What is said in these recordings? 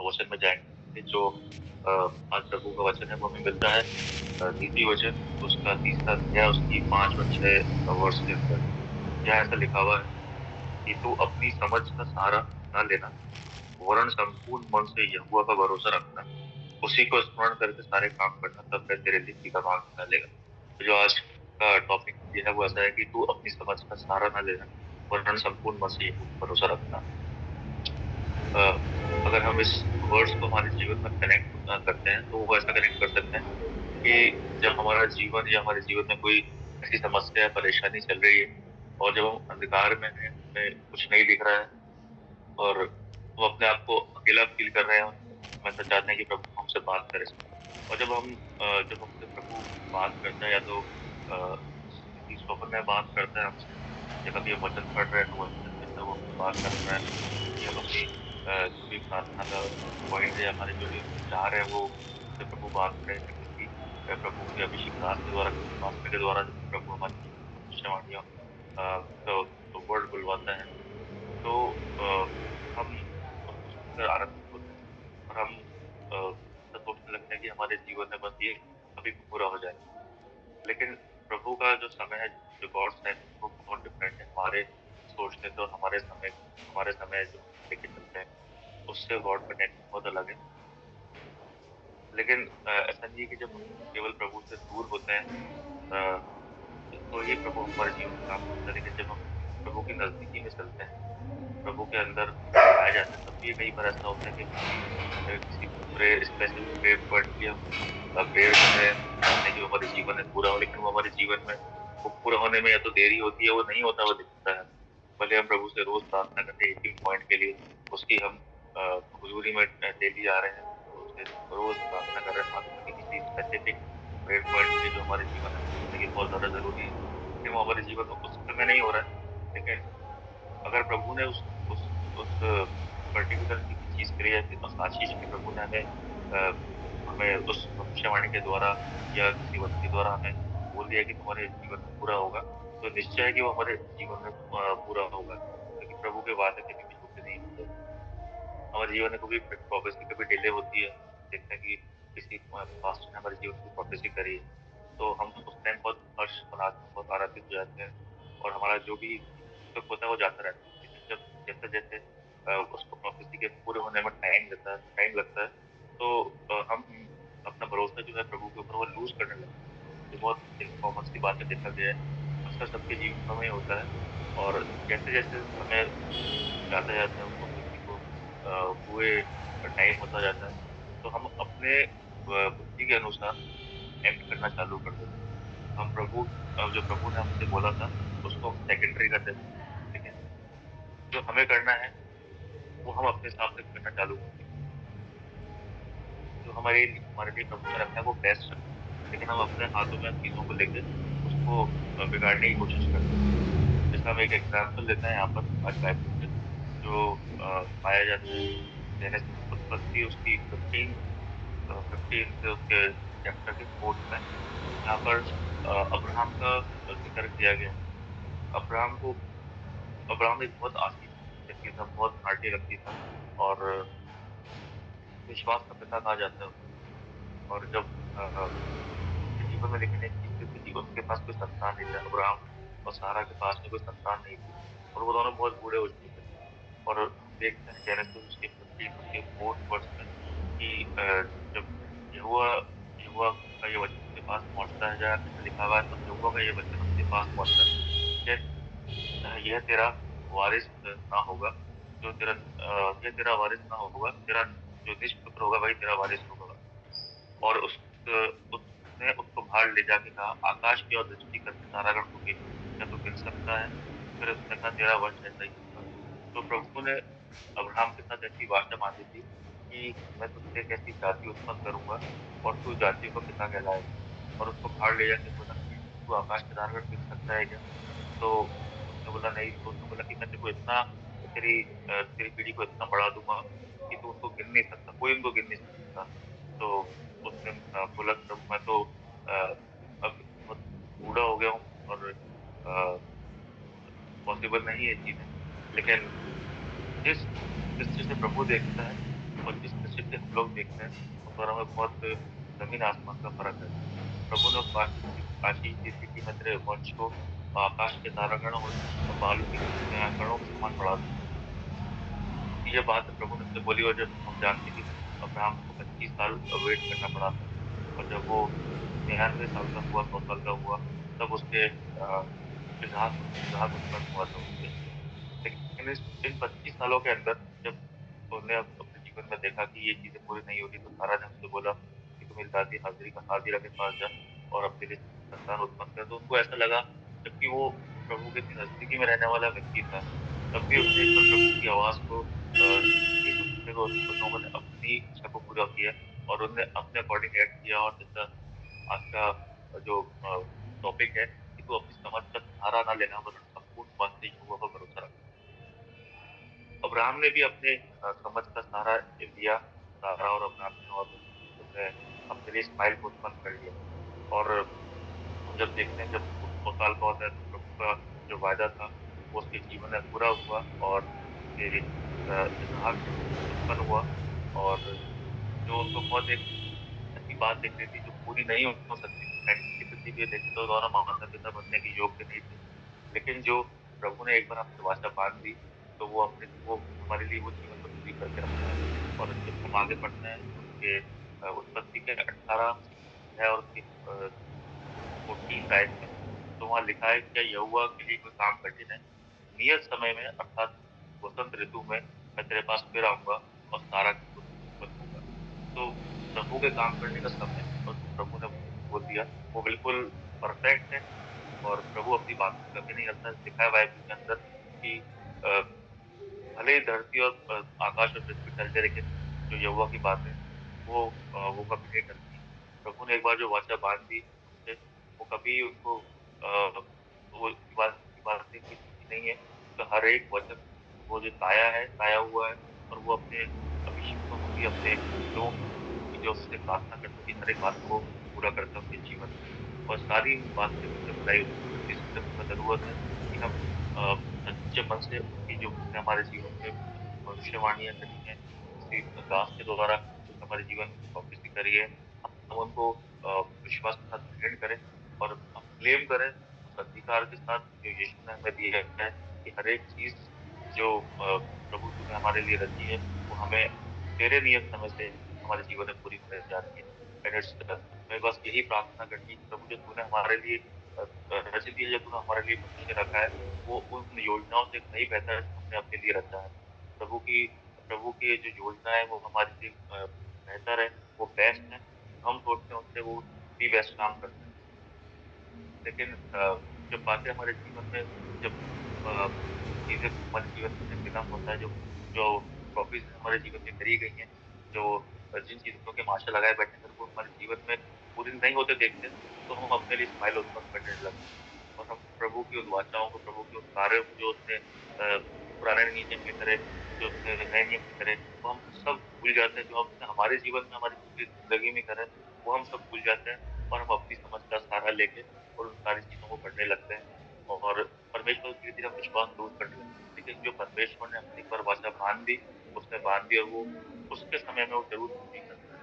वचन में जाएंगे जो आज प्रभु का वचन है वो हमें मिलता है नीति वचन उसका 3रा अध्याय उसकी 5 और 6 वर्ष के अंदर। यहाँ ऐसा लिखा हुआ है कि तू अपनी समझ का सहारा न लेना, वरन संपूर्ण मन से यहोवा का भरोसा रखना, उसी को स्मरण करके सारे काम करना, तब वह तेरे लिए ठीका मार्ग निकालेगा। तो जो आज का टॉपिक ये है वो ऐसा है कि तू अपनी समझ का सहारा न लेना, वरन संपूर्ण मन से यहोवा का भरोसा रखना। अ, अगर हम इस वर्ड्स को हमारे जीवन में कनेक्ट करते हैं तो वो ऐसा कनेक्ट कर सकते हैं कि जब हमारा जीवन या हमारे जीवन में कोई ऐसी समस्या या परेशानी चल रही है और जब हम अंधकार में हैं, हमें कुछ नहीं दिख रहा है और हम अपने आप को अकेला फील कर रहे हैं, हम ऐसा चाहते हैं कि प्रभु हमसे बात करे। और जब हमसे प्रभु बात करता है या तो किसी स्वप्न में बात करता है हमसे या कभी हम वचन पढ़ रहे हैं तो वचन के अंदर वो हमसे बात करता है कि हम अपनी जो भी प्रार्थना का पॉइंट है, हमारे जो भी चाह रहे हैं वो उससे प्रभु बात करें। किसी प्रभु के अभिषेक दास के द्वारा, किसी पास्टर के द्वारा जब प्रभु हमारे जीवन में भविष्यवाणियां तो वर्ड बुलवाता है तो हम उसको सुनकर आनंदित होते हैं और हम ऐसा सोचने लगते हैं कि हमारे जीवन में बस ये अभी पूरा हो जाए। लेकिन प्रभु का जो समय है, जो गॉड्स टाइम है वो बहुत डिफरेंट है हमारे सोचने से और हमारे समय जो हम लेके चलते हैं उससे गॉड का टाइम बहुत अलग है। लेकिन ऐसा नहीं है कि जब हम केवल प्रभु से दूर होते हैं अ, तो ही प्रभु हमारे जीवन में काम करता है। लेकिन जब हम प्रभु की नजदीकी में चलते हैं, प्रभु के अंदर पाए जाते हैं, तब भी कई बार ऐसा होता है कि किसी प्रेयर स्पेसिफिक प्रेयर पॉइंट के लिए हम प्रेयर कर रहे हैं, चाहते हैं कि वो हमारे जीवन में पूरा हो, लेकिन वो हमारे जीवन में वो पूरा होने में या तो देरी होती है, वो नहीं होता, वो दिखता है। भले हम प्रभु से रोज प्रार्थना करते हैं एक ही पॉइंट के लिए, उसकी हम हुजूरी में डेली आ रहे हैं, उससे रोज प्रार्थना कर रहे हैं, बात करके किसी स्पेसिफिक प्रेयर पॉइंट के लिए जो हमारे जीवन में जिंदगी बहुत ज्यादा जरूरी है, लेकिन वो हमारे जीवन में उस समय नहीं हो रहा है। लेकिन अगर प्रभु ने उस पर्टिकुलर किसी चीज के लिए बस आशीष की प्रभु ने हमें उस भविष्यवाणी के द्वारा या किसी वचन के द्वारा हमें बोल दिया कि तुम्हारे जीवन में पूरा होगा, तो निश्चय है कि वो हमारे जीवन में पूरा होगा, क्योंकि प्रभु के वादे कभी भी झूठे नहीं होते। हमारे जीवन में कभी प्रोफेसी कभी डिले होती है, देखते हैं कि किसी पास्ट ने हमारे जीवन की प्रोफेसी करी है तो हम उस टाइम बहुत हर्ष और बहुत आनंदित हो जाते हैं और हमारा जो भी दुख होता है वो जाता रहता है। लेकिन जब जैसे जैसे उसको प्रोफेसी के पूरे होने में टाइम लगता है तो हम अपना भरोसा जो है प्रभु के ऊपर वो लूज करने लगते हैं। ये बहुत एक कॉमन सी बात है, देखा गया है, अक्सर सबके जीवन में होता है। और जैसे जैसे समय जाता जाता है, उस प्रोफेसी को हुए टाइम होता जाता है, तो हम अपने बुद्धि के अनुसार एक्ट करना चालू कर देते हैं। हम जो प्रभु ने हमसे बोला था उसको हम सेकेंडरी कर देते हैं, लेकिन जो हमें करना है वो हम अपने हिसाब से करना चालू करते हैं। जो हमारे लिए प्रभु ने रखा है वो बेस्ट रखा है, लेकिन हम अपने हाथों में चीजों को लेके उसको बिगाड़ने की कोशिश करते हैं। जैसे हम एक एग्जाम्पल लेते हैं यहाँ पर आज बाइबल से, जो पाया जाता है जेनेसिस उत्पत्ति उसकी 15 से उसके चैप्टर के 4 में। यहाँ पर अब्राहम का जिक्र किया गया है। अब्राहम को अब्राहम एक बहुत आशीष व्यक्ति था, बहुत हार्टी व्यक्ति था और विश्वास का पिता कहा जाता है उसको। और जब उसके जीवन में लेकिन एक स्थिति थी, उसके पास कोई संतान नहीं था। अब्राहम और सारा के पास में कोई संतान नहीं थी और वो दोनों बहुत बूढ़े हो चुके थे। और हम देखते हैं जेनेसिस उसके 15 उसके 4 वर्ष में कि जब यहोवा यहोवा का ये वचन उसके पास पहुंचता है, जहाँ ऐसा लिखा हुआ है, तब यहोवा का ये वचन उसके पास पहुंचता है कि यह तेरा वारिस ना होगा, यह तेरा वारिस ना होगा, तेरा जो निष्पुत्र होगा वही तेरा वारिस होगा। और उसने उसको बाहर ले जाके कहा, आकाश की ओर दृष्टि करके तारागण को गिन, क्या तू गिन सकता है? फिर उसने कहा तेरा वंश ऐसा ही होगा। तो प्रभु ने अब्राहम के साथ ऐसी वाचा बांधी थी कि मैं तुझसे एक ऐसी जाति उत्पन्न करूंगा और तू जातियों का पिता कहलाएगा। और उसको बाहर ले जाके बोला कि तू आकाश के तारागण गिन सकता है क्या? तो उसने बोला नहीं। तो उसने बोला कि मैं तेरी पीढ़ी को इतना बढ़ा दूंगा कि तू उनको गिन नहीं सकता, कोई उनको गिन नहीं सकता। तो उसने बोला प्रभु मैं तो अब बहुत बूढ़ा हो गया हूँ और पॉसिबल नहीं है चीजें। लेकिन जिस दृष्टि से प्रभु देखता है और जिस दृष्टि लोग देखते हैं, उन दोनों में बहुत ज़मीन आसमान का फ़र्क है। प्रभु ने आशीष दी थी कि मैं तेरे वंश को आकाश के तारागण और बालू के कणों के समान बढ़ा दूँगा। ये बात प्रभु ने मुझसे बोली और जब हम जानते हैं कि अब्राहम को 25 साल वेट करना पड़ा था और जब वो 99 साल का हुआ, 100 साल का हुआ, तब उसके इसहाक इसहाक उत्पन्न हुआ था उसके। लेकिन इस इन 25 सालों के अंदर जब उन्होंने अपने जीवन में देखा कि ये चीज़ें पूरी नहीं हो रही, तो सारा ने उससे बोला कि तू मेरी दादी हाजिरा के पास जा और अपने लिए संतान उत्पन्न कर। तो उनको ऐसा लगा, जबकि वो प्रभु के इतनी नज़दीकी में रहने वाला व्यक्ति था, तब भी उसने एक बार प्रभु की आवाज़ को नहीं सुनते हुए उन लोगों ने अपनी इच्छा को पूरा किया और उन्होंने अपने अकॉर्डिंग एक्ट किया। और जैसा आज का जो टॉपिक है कि तू अपनी समझ का सहारा ना लेना वरन संपूर्ण मन से यहोवा पर भरोसा रख। अब्राहम ने भी अपने समझ का सहारा लिया, सारा और अब्राहम ने, और उसने अपने लिए इस्माइल को उत्पन्न कर लिया। और हम जब देखते हैं, जब वो 100 साल का होता है, तो प्रभु का जो वायदा था वो उसके जीवन में पूरा हुआ और उसके इसहाक उत्पन्न हुआ। और जो उनको बहुत एक ऐसी बात दिख रही थी जो पूरी नहीं हो सकती थी, साइंटिफिकली भी देखें तो दोनों माता-पिता बनने के योग्य नहीं थे। लेकिन जो प्रभु ने एक बार हमसे वाचा बाँध दी, तो वो हमारे लिए वो जीवन में पूरी करके रखता है। और जब हम आगे बढ़ते हैं उसके उत्पत्ति के 18 है और उसकी 14th आयत में, तो वहाँ लिखा है, क्या यहोवा के लिए कोई काम कठिन है? नियत समय में अर्थात वसंत ऋतु में मैं तेरे पास फिर आऊँगा और सारा की पुत्र उत्पन्न होगा। तो प्रभु के काम करने का समय और जो प्रभु ने बोल दिया, वो बिल्कुल परफेक्ट है और प्रभु अपनी बात से कभी नहीं हलता। लिखा है बाइबल के अंदर कि अ, भले ही धरती और आकाश और पृथ्वी टल जाए, लेकिन जो यहोवा की बात है वो कभी नहीं टलती। प्रभु ने एक बार जो वाचा बांध दी हमसे, वो कभी उनको वो बातें कोई झूठी नहीं है। उसका हर एक वचन वो जो ताया हुआ है, और वो अपने अभिषिक्तों की, अपने लोगों की जो उससे प्रार्थना करते हैं, कि हर एक बात को पूरा करता है उनके जीवन में। और सारी बात से उसने भलाई उसको इस समय ज़रूरत है कि हम अ, सच्चे मन से उसकी जो उसने हमारे जीवन में भविष्यवाणियाँ करी हैं, किसी दास के द्वारा जो हमारे जीवन में प्रोफेसी करी है, हम उनको विश्वास के साथ ग्रहण करें और हम क्लेम करें उस अधिकार के साथ जो यीशु ने हमें दिया है कि हर एक चीज़ जो प्रभु तूने हमारे लिए रची है, वो हमें तेरे नियत समय से हमारे जीवन में पूरी होने जा रही है। एंड इट्स हमें बस यही प्रार्थना करनी है कि प्रभु जो तूने हमारे लिए रच दी है, जो तूने हमारे लिए भविष्य रखा है, वो उन योजनाओं से कहीं बेहतर है जो हमने अपने लिए रचा है। प्रभु की प्रभु की जो योजना है वो हमारे लिए बेहतर है, वो बेस्ट है। हम सोचते हैं उससे वो भी बेस्ट काम करता है। लेकिन जब बातें हमारे जीवन में, जब अ, चीज़ें हमारे जीवन में विलम्ब होता है, जो जो प्रोफ़ेसीज़ हमारे जीवन में करी गई हैं, जो जिन चीज़ों के हम आशा लगाए बैठे हैं, अगर वो हमारे जीवन में पूरी नहीं होते देखते हैं, तो हम अपने लिए स्माइल उत्पन्न करने लगते हैं। और हम प्रभु की उन वाचाओं को, प्रभु के उन कार्यों को जो उसने पुराने नियम में करे, जो उसने नए नियम में करे, वो हम सब भूल जाते हैं। जो उसने हमारे जीवन में, हमारी पूरी ज़िंदगी में करे, वो हम सब भूल जाते हैं और हम अपनी समझ का सहारा लेके और उन सारी चीज़ों को करने लगते हैं और परमेश्वर को धीरे-धीरे हम विश्वास दूर करने लगते हैं। लेकिन जो परमेश्वर ने हमसे एक बार वाचा बाँध दी, उसने बाँध दी और वो उसके समय में वो ज़रूर पूरी करता है।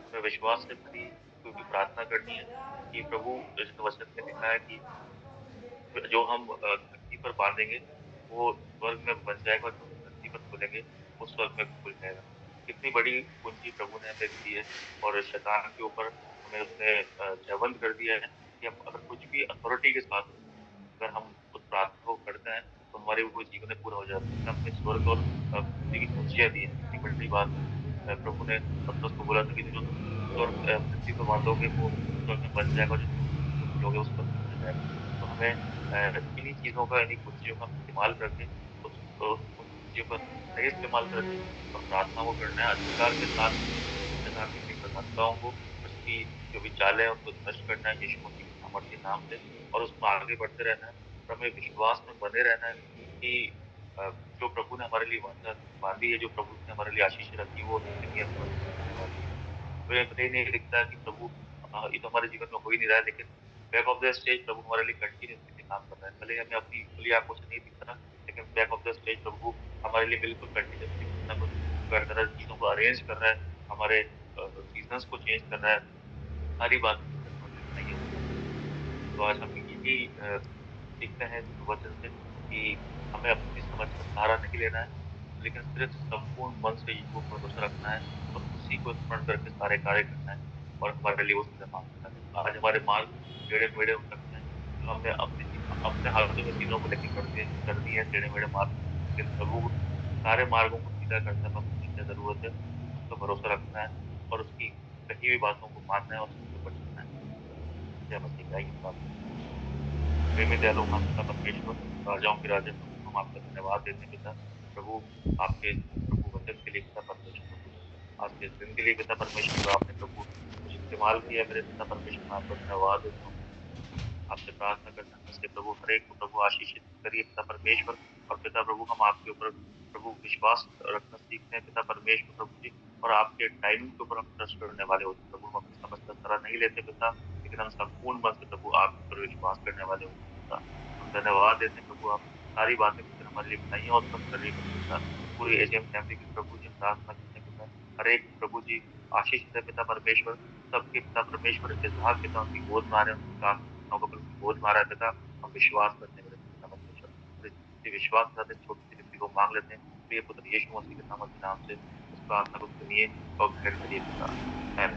हमें विश्वास से भरी हुई प्रार्थना करनी है कि प्रभु, जैसे वचन में लिखा है कि जो हम धरती पर बाँधेंगे, वो स्वर्ग में बंध जाएगा, और जो हम धरती पर खोलेंगे, वो स्वर्ग में खुल जाएगा। कितनी बड़ी पूँजी प्रभु ने हमें दी है और शैतान के ऊपर हमें उसने जयवंत कर दिया है कि हम अगर कुछ भी अथॉरिटी के साथ अगर हम उस प्रार्थना को करते हैं, तो हमारे वो जीवन में पूरा हो जाता है। उसने हमें स्वर्ग और पृथ्वी की कुंजियाँ दी हैं, कितनी बड़ी बात है। प्रभु ने पतरस को बोला था कि जो स्वर्ग पृथ्वी पर बाँधोगे, वो स्वर्ग में बंध जाएगा, और जो पृथ्वी पर खोलोगे, वो स्वर्ग में खुल जाएगा। तो हमें इन्हीं चीज़ों का, इन्हीं कुंजियों का इस्तेमाल करके उन कुंजियों का सही इस्तेमाल करके और प्रार्थना को करना है अधिकार के साथ, शैतान की प्रधानताओं को, उसकी जो भी चालें हैं, उनको नष्ट करना है यीशु मसीह के सामर्थ्य नाम से, और उसमें आगे बढ़ते रहना है। और हमें विश्वास में बने रहना है कि जो प्रभु ने हमारे लिए वाचा बाँधी है, जो प्रभु ने हमारे लिए आशीष रखी है, वो उसके नियत समय पूरी होने वाली है। तो ये पता ही नहीं दिखता है कि प्रभु ये तो हमारे जीवन में हो ही नहीं रहा है, लेकिन बैक ऑफ द स्टेज प्रभु हमारे लिए कंटिन्यूअसली काम कर रहा है। भले ही हमें अपनी खुली आँखों से नहीं दिख रहा, लेकिन बैक ऑफ द स्टेज प्रभु हमारे लिए बिल्कुल कंटिन्यूअसली कुछ ना कुछ कर रहा है, चीज़ों को अरेंज कर रहा है हमारे सीज़न्स को चेंज कर रहा है, सारी बातें जो है हमारे लिए बताई हैं उसने। तो आज हम यही सीखते हैं इस वचन से कि हमें अपनी समझ का सहारा नहीं लेना है, लेकिन सिर्फ़ संपूर्ण मन से यीशु पर भरोसा रखना है और उसी को स्मरण करके सारे कार्य करना है और हमारे लिए वो सीधा मार्ग दिखाता है। आज हमारे मार्ग टेढ़े-मेढ़े हो सकते हैं, जो हमने अपने हाथों में चीज़ों को लेके कर दी है टेढ़े-मेढ़े मार्ग, लेकिन प्रभु सारे मार्गों को सीधा करता है, बस हमें क्या ज़रूरत है, उस पे भरोसा रखना है और उसकी कही हुई बातों को मानना है और उसके ऊपर चलना है। जय मसीह की। आइए प्रार्थना करें। प्रेमी दयालु महान पिता परमेश्वर, राजाओं के राजा प्रभु, हम आपका धन्यवाद देते हैं पिता। प्रभु, आपके इस प्रभु वचन के लिए पिता परमेश्वर प्रभु, आज के इस दिन के लिए पिता परमेश्वर जो आपने प्रभु मुझे इस्तेमाल किया है मेरे पिता परमेश्वर, मैं आपका धन्यवाद देता हूँ। आपसे प्रार्थना करते हैं में से प्रभु हर एक को प्रभु आशीषित करिए पिता परमेश्वर। और पिता प्रभु हम आपके ऊपर प्रभु विश्वास रखना सीखते हैं पिता परमेश्वर प्रभु जी। और आपके टाइमिंग के ऊपर हम ट्रस्ट करने वाले होते हैं प्रभु। हम अपनी समझ का सहारा नहीं लेते पिता, लेकिन हम संपूर्ण मन से प्रभु आपके ऊपर विश्वास करने वाले होते हैं पिता। हम धन्यवाद देते हैं प्रभु, आप सारी बातें पिता हमारे लिए बताई हैं और सब कर रही है पिता। पूरी एजीएम फैमिली की प्रभु जी हम प्रार्थना करते हैं पिता, हर एक प्रभु जी आशीष है पिता परमेश्वर। सबके पिता परमेश्वर इज़हाक पिता उनकी गोद में आ रहे हैं, उनकी प्रार्थनाओं को उनकी गोद में आ रहा है पिता। हम विश्वास करते हैं मेरे पिता परमेश्वर, और इसी विश्वास के साथ इस छोटी सी विनती को मांग लेते हैं प्रिय पुत्र यीशु मसीह के सामर्थी नाम से। इस प्रार्थना को सुनिए और ग्रहण करिए पिता। आमीन।